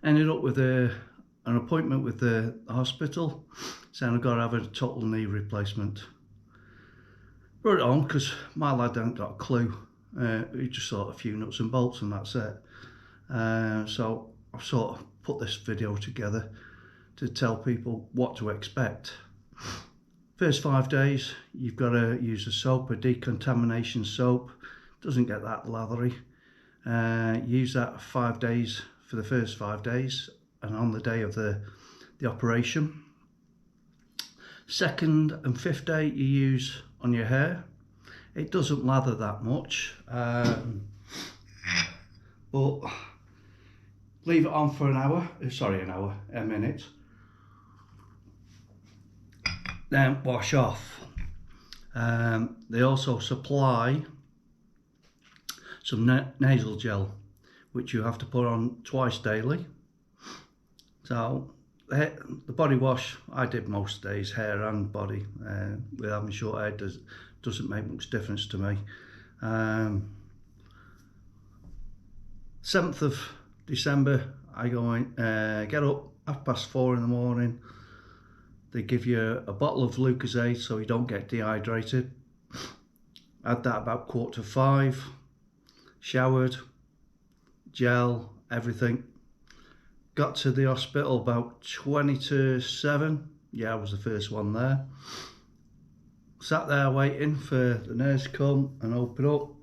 Ended up with an appointment with the hospital, saying I've got to have a total knee replacement. Brought it on because my lad hadn't got a clue. He just thought a few nuts and bolts and that's it. So I've sort of put this video together to tell people what to expect. First 5 days, you've got to use a soap, a decontamination soap. Doesn't get that lathery. Use that 5 days for the first 5 days, and on the day of the operation. Second and fifth day, you use on your hair. It doesn't lather that much, but leave it on for a minute. Then wash off. They also supply some nasal gel, which you have to put on twice daily. So the body wash I did most days, hair and body. With having short hair doesn't make much difference to me. 7th of December, I go in, get up 4:30 in the morning. They give you a bottle of Lucozade so you don't get dehydrated. Had that about 4:45. Showered, gel, everything. Got to the hospital about 20 to 7. Yeah, I was the first one there. Sat there waiting for the nurse to come and open up.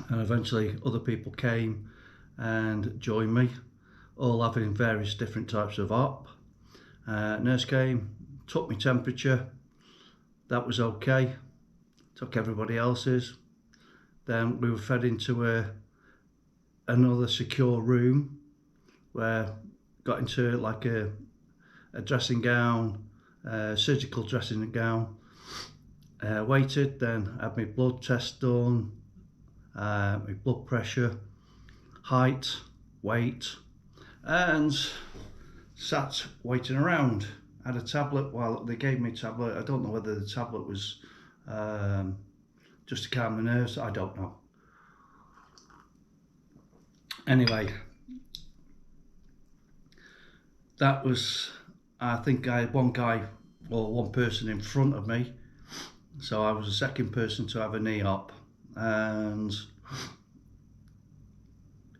And eventually other people came and joined me, all having various different types of op. Nurse came, took my temperature. That was okay. Took everybody else's. Then we were fed into another secure room where got into like a dressing gown, surgical dressing gown. Waited, then had my blood test done, my blood pressure, height, weight, and sat waiting around. Had a tablet. While they gave me a tablet, I don't know whether the tablet was just to calm the nerves, I don't know. Anyway, that was, I think I had one person in front of me, so I was the second person to have a knee op, and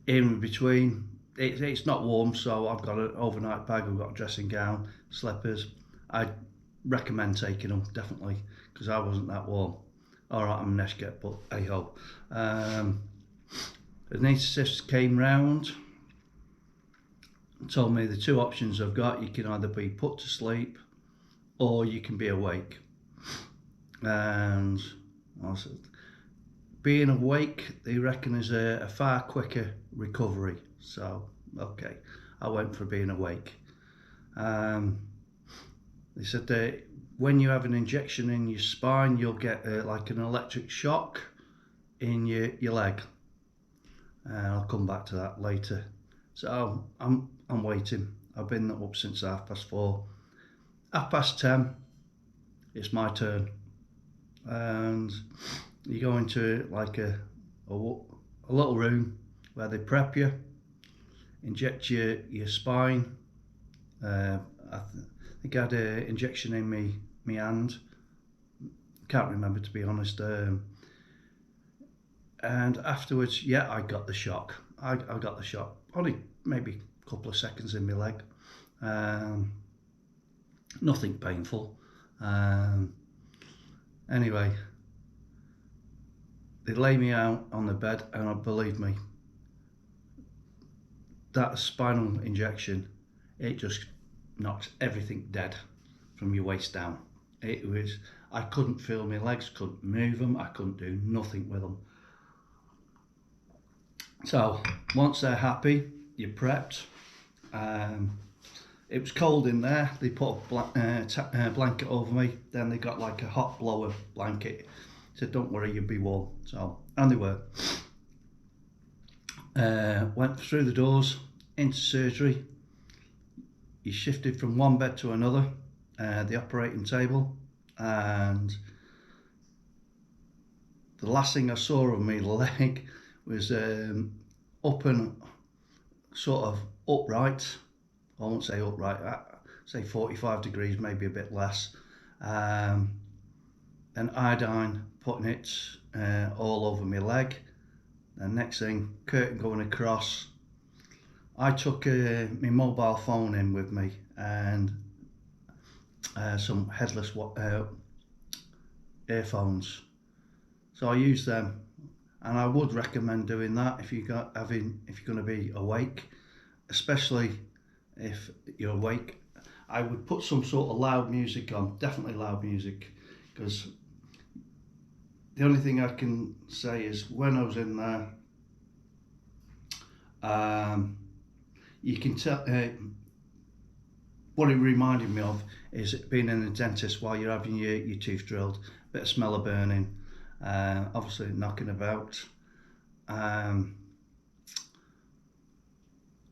in between, it's not warm, so I've got an overnight bag, I've got a dressing gown, slippers. I recommend taking them, definitely, because I wasn't that warm. Alright, I'm Neshket, but hey ho. The anaesthetist came round, told me the two options I've got: you can either be put to sleep or you can be awake. And I said, being awake, they reckon, is a far quicker recovery. So, okay, I went for being awake. They said that when you have an injection in your spine, you'll get like an electric shock in your leg. I'll come back to that later. So I'm waiting. I've been up since 4:30. 10:30, it's my turn, and you go into like a little room where they prep you, inject your spine. I think I had an injection in my hand. Can't remember, to be honest. And afterwards, yeah, I got the shock. I got the shock. Only maybe a couple of seconds in my leg. Nothing painful. Anyway, they lay me out on the bed, and believe me, that spinal injection, it just knocks everything dead from your waist down. I couldn't feel my legs, couldn't move them, I couldn't do nothing with them. So once they're happy, you're prepped. It was cold in there. They put a blanket over me. Then they got like a hot blower blanket. Said, don't worry, you'll be warm. So, and they were. Went through the doors into surgery. He shifted from one bed to another, the operating table, and the last thing I saw of my leg was up and sort of upright. I won't say upright, say 45 degrees, maybe a bit less. Um, and iodine, putting it all over my leg. And next thing, curtain going across. I took my mobile phone in with me and some headless earphones. So I used them, and I would recommend doing that if you're going to be awake, especially if you're awake. I would put some sort of loud music on, definitely loud music, because the only thing I can say is when I was in there, you can tell. What it reminded me of is being in a dentist while you're having your tooth drilled, bit of smell of burning, obviously knocking about. Other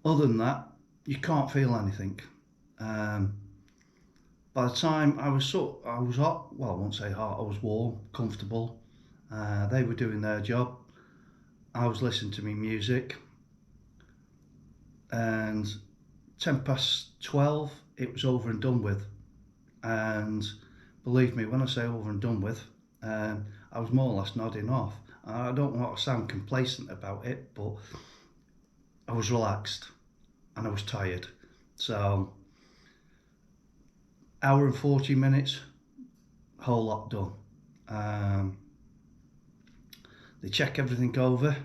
than that, you can't feel anything. By the time I was hot. Well, I won't say hot. I was warm, comfortable. They were doing their job. I was listening to me music, and 12:10, it was over and done with. And believe me, when I say over and done with, I was more or less nodding off. I don't want to sound complacent about it, but I was relaxed and I was tired. So, hour and 40 minutes, whole lot done. They check everything over,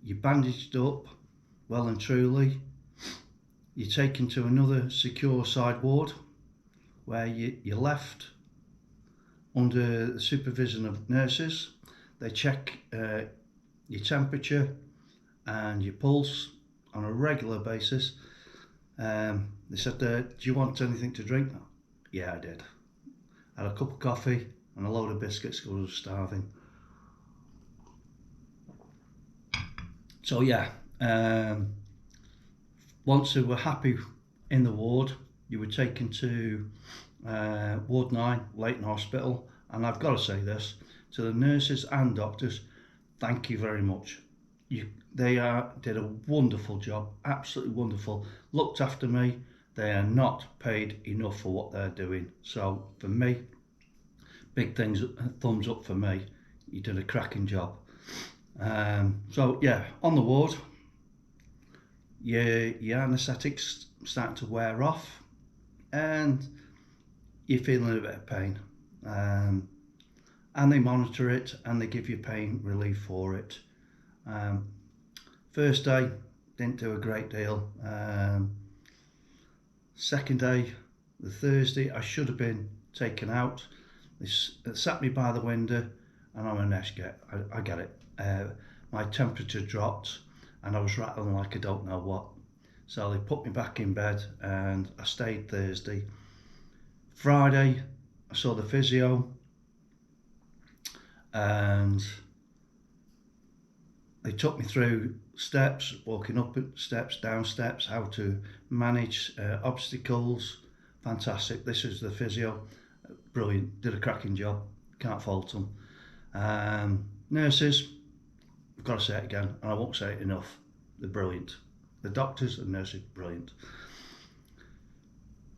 you're bandaged up, well and truly. You're taken to another secure side ward where you're left under the supervision of nurses. They check your temperature and your pulse on a regular basis. They said, do you want anything to drink? Yeah, I did. I had a cup of coffee and a load of biscuits because I was starving. So yeah, once we were happy in the ward, you were taken to Ward 9, Leighton Hospital, and I've got to say this, to the nurses and doctors, thank you very much. They did a wonderful job, absolutely wonderful, looked after me. They are not paid enough for what they're doing. So for me, thumbs up for me. You did a cracking job. So yeah, on the ward, your anaesthetics starting to wear off, and you're feeling a bit of pain. And they monitor it and they give you pain relief for it. First day, didn't do a great deal. Second day, the Thursday, I should have been taken out. They sat me by the window, and I'm a Neshget. I get it. My temperature dropped and I was rattling like I don't know what. So they put me back in bed and I stayed Thursday. Friday, I saw the physio and they took me through steps, walking up steps, down steps, how to manage obstacles. Fantastic. This is the physio. Brilliant. Did a cracking job. Can't fault them. Nurses, I've got to say it again, and I won't say it enough. They're brilliant. The doctors and nurses, brilliant.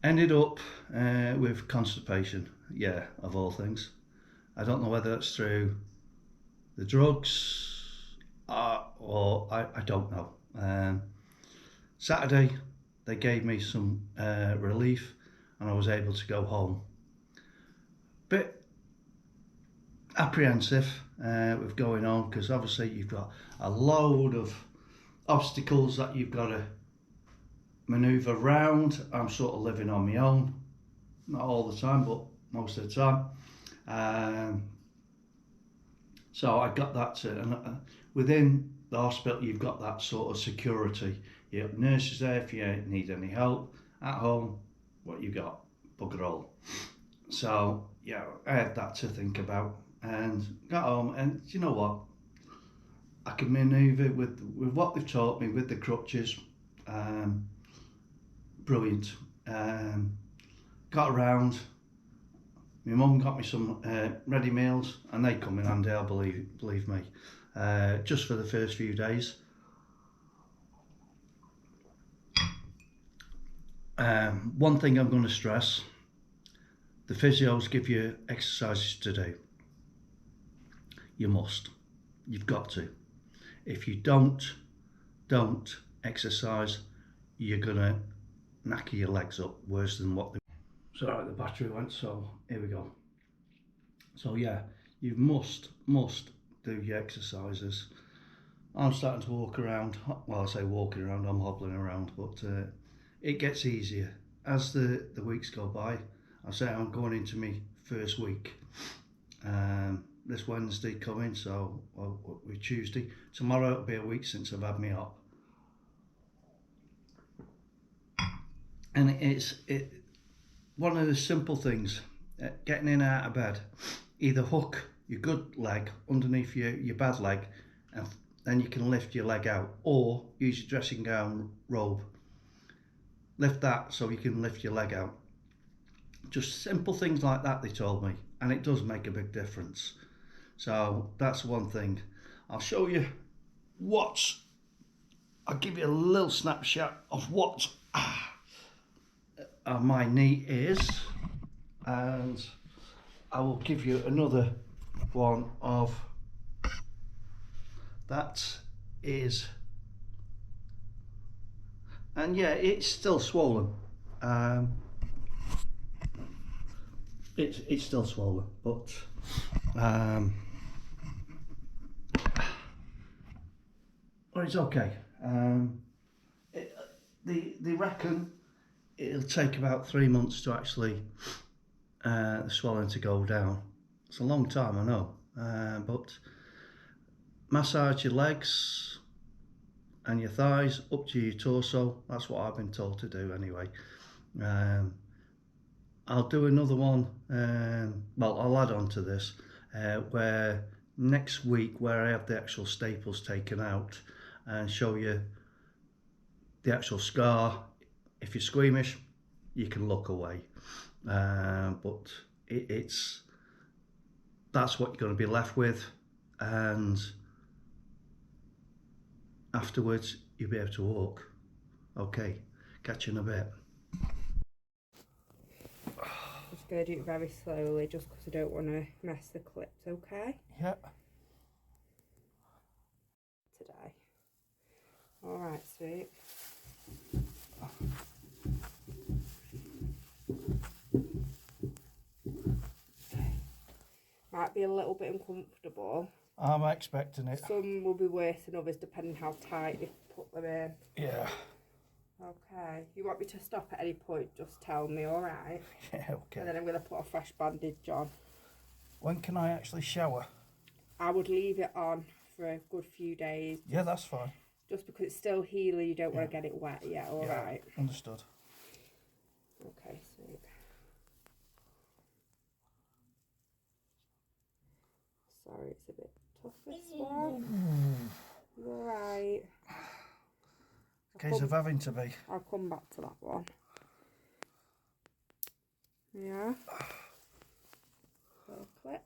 Ended up with constipation. Yeah, of all things. I don't know whether that's through the drugs or I don't know. Saturday, they gave me some relief and I was able to go home. Bit apprehensive with going on because obviously you've got a load of obstacles that you've got to manoeuvre around. I'm sort of living on my own, not all the time, but most of the time. So I got that and within the hospital you've got that sort of security. You have nurses there if you need any help. At home, what you got? Bugger all. So yeah, I had that to think about and got home, and you know what? I can manoeuvre with what they've taught me with the crutches. Brilliant. Got around. My mum got me some ready meals, and they come in handy, I believe me. Just for the first few days. One thing I'm going to stress, the physios give you exercises to do. You must. You've got to. If you don't exercise, you're going to knacker your legs up worse than what they... Sorry, the battery went, so here we go. So yeah, you must do your exercises. I'm starting to walk around. Well, I say walking around, I'm hobbling around, but it gets easier as the weeks go by. I say I'm going into my first week. This Wednesday coming, so we're Tuesday. Tomorrow it'll be a week since I've had me up, and it's one of the simple things. Getting in and out of bed, either hook your good leg underneath your bad leg, and then you can lift your leg out, or use your dressing gown robe. Lift that so you can lift your leg out. Just simple things like that, they told me, and it does make a big difference. So that's one thing. I'll show you I'll give you a little snapshot of what my knee is, and I will give you another one of that is, and yeah, it's still swollen. It's still swollen, but it's okay. They reckon it'll take about 3 months to actually the swelling to go down. It's a long time, I know, but massage your legs and your thighs up to your torso. That's what I've been told to do anyway. I'll do another one, well, I'll add on to this, where next week, where I have the actual staples taken out and show you the actual scar. If you're squeamish, you can look away, but that's what you're going to be left with, and afterwards you'll be able to walk. Okay, catch you in a bit. Just going to do it very slowly just because I don't want to mess the clips, okay? Yeah. Today. Alright, sweet. Might be a little bit uncomfortable. I'm expecting it. Some will be worse than others depending how tight they put them in. Yeah. Okay. You want me to stop at any point, just tell me, alright? Yeah, okay. And then I'm going to put a fresh bandage on. When can I actually shower? I would leave it on for a good few days. Yeah, that's fine. Just because it's still healing, you don't want to get it wet yet, alright? Yeah, understood. Okay, sweet. Sorry, it's a bit tough this one. You alright? Case of having to be. I'll come back to that one. Yeah. Little clip.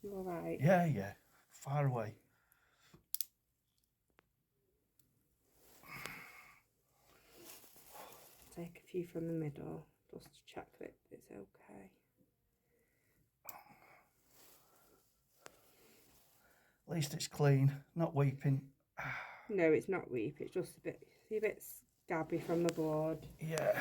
You alright? Yeah, yeah. Far away. Take a few from the middle, just to check that it's okay. At least it's clean, not weeping. No, it's not weep, it's just a bit scabby from the blood. Yeah.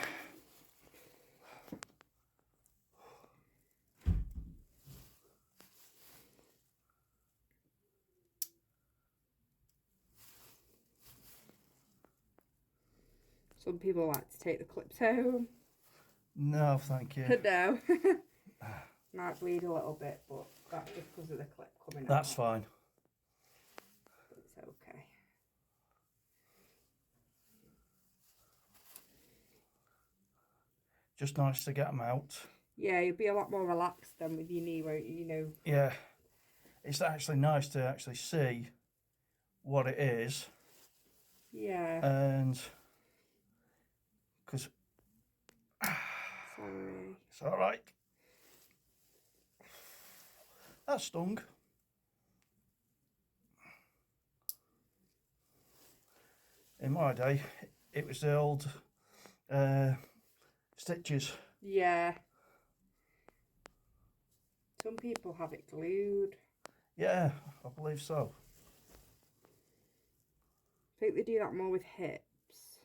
Some people like to take the clips home. No, thank you. No. Might bleed a little bit, but that's just because of the clip coming out. That's fine. It's okay. Just nice to get them out. Yeah, you'll be a lot more relaxed than with your knee, won't you? You know. Yeah. It's actually nice to actually see what it is. Yeah. And because Sorry. it's all right. That stung. In my day, it was the old stitches. Yeah. Some people have it glued. Yeah, I believe so. I think they do that more with hips.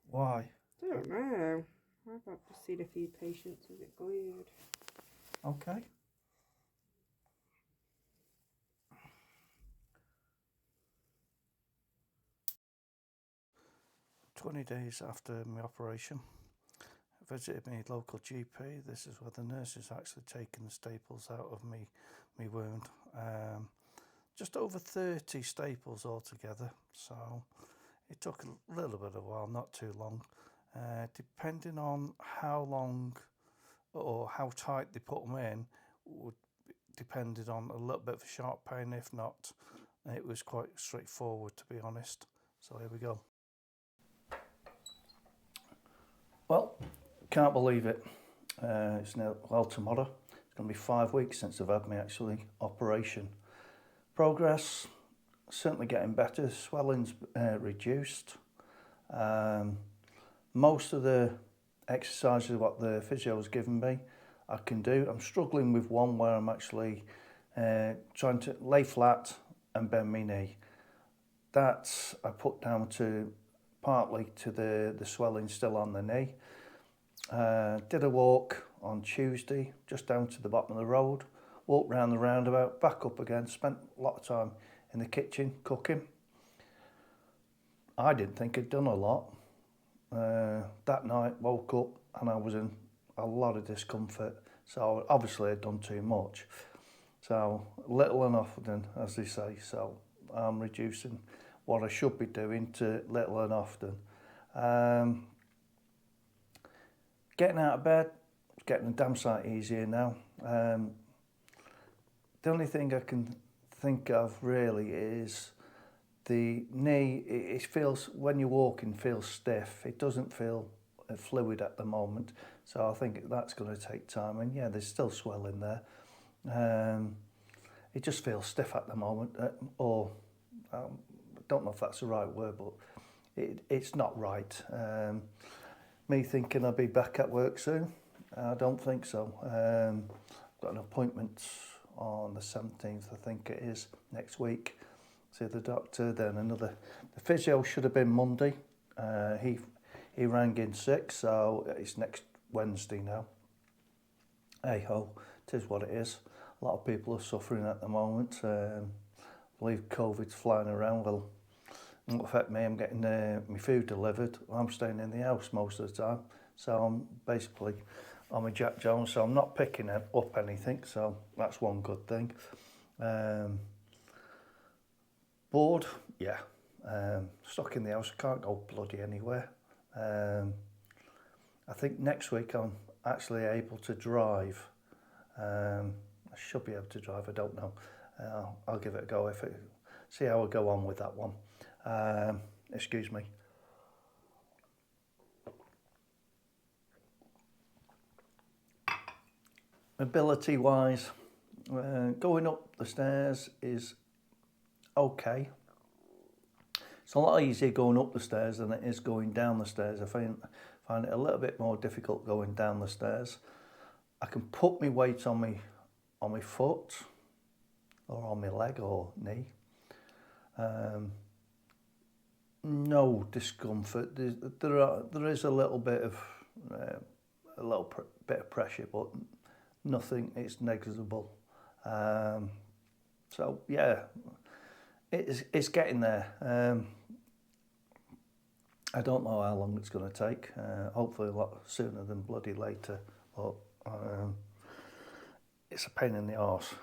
Why? I don't know. I've just seen a few patients with it glued. Okay. "20 days after my operation, I visited my local GP. This is where the nurse has actually taken the staples out of me wound. Just over 30 staples altogether, so it took a little bit of a while, not too long. Depending on how long or how tight they put them in, would depended on a little bit of a sharp pain. If not, it was quite straightforward, to be honest. So here we go. Well, can't believe it. It's now, well, tomorrow. It's going to be 5 weeks since I've had my actually operation. Progress, certainly getting better. Swelling's reduced. Most of the exercises what the physio has given me, I can do. I'm struggling with one where I'm actually trying to lay flat and bend my knee. That I put down to partly to the swelling still on the knee. Did a walk on Tuesday, just down to the bottom of the road, walked round the roundabout, back up again, spent a lot of time in the kitchen cooking. I didn't think I'd done a lot. That night, woke up and I was in a lot of discomfort. So obviously I'd done too much. So little and often, as they say. So I'm reducing what I should be doing to little and often. Getting out of bed, it's getting a damn sight easier now. The only thing I can think of really is the knee. It feels, when you're walking, feels stiff. It doesn't feel fluid at the moment. So I think that's going to take time. And yeah, there's still swelling there. It just feels stiff at the moment. I don't know if that's the right word, but it's not right. Me thinking I'll be back at work soon, I don't think so. I've got an appointment on the 17th, I think it is, next week. See the doctor, then another. The physio should have been Monday. He rang in sick, so it's next Wednesday now. Hey ho, it is what it is. A lot of people are suffering at the moment. I believe COVID's flying around. Well, it won't affect me. I'm getting my food delivered. I'm staying in the house most of the time. So I'm basically on my Jack Jones, so I'm not picking up anything. So that's one good thing. Bored? Yeah. Stuck in the house. Can't go bloody anywhere. I think next week I'm actually able to drive. I should be able to drive, I don't know. I'll give it a go, see how I go on with that one. Excuse me. Mobility wise, going up the stairs is okay. It's a lot easier going up the stairs than it is going down the stairs. I find it a little bit more difficult going down the stairs. I can put my weight on my foot or on my leg or knee. No discomfort. There is a little bit of bit of pressure, but nothing. It's negligible. So yeah, it's getting there. I don't know how long it's going to take. Hopefully a lot sooner than bloody later. But it's a pain in the arse.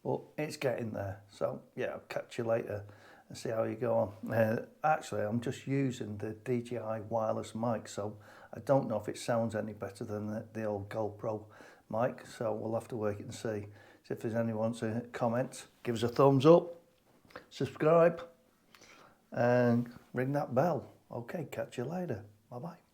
But it's getting there. So yeah, I'll catch you later and see how you go on. Actually, I'm just using the DJI wireless mic, so I don't know if it sounds any better than the old GoPro mic. So we'll have to wait and see. So if there's anyone to comment, give us a thumbs up, subscribe, and ring that bell. Okay, catch you later. Bye-bye.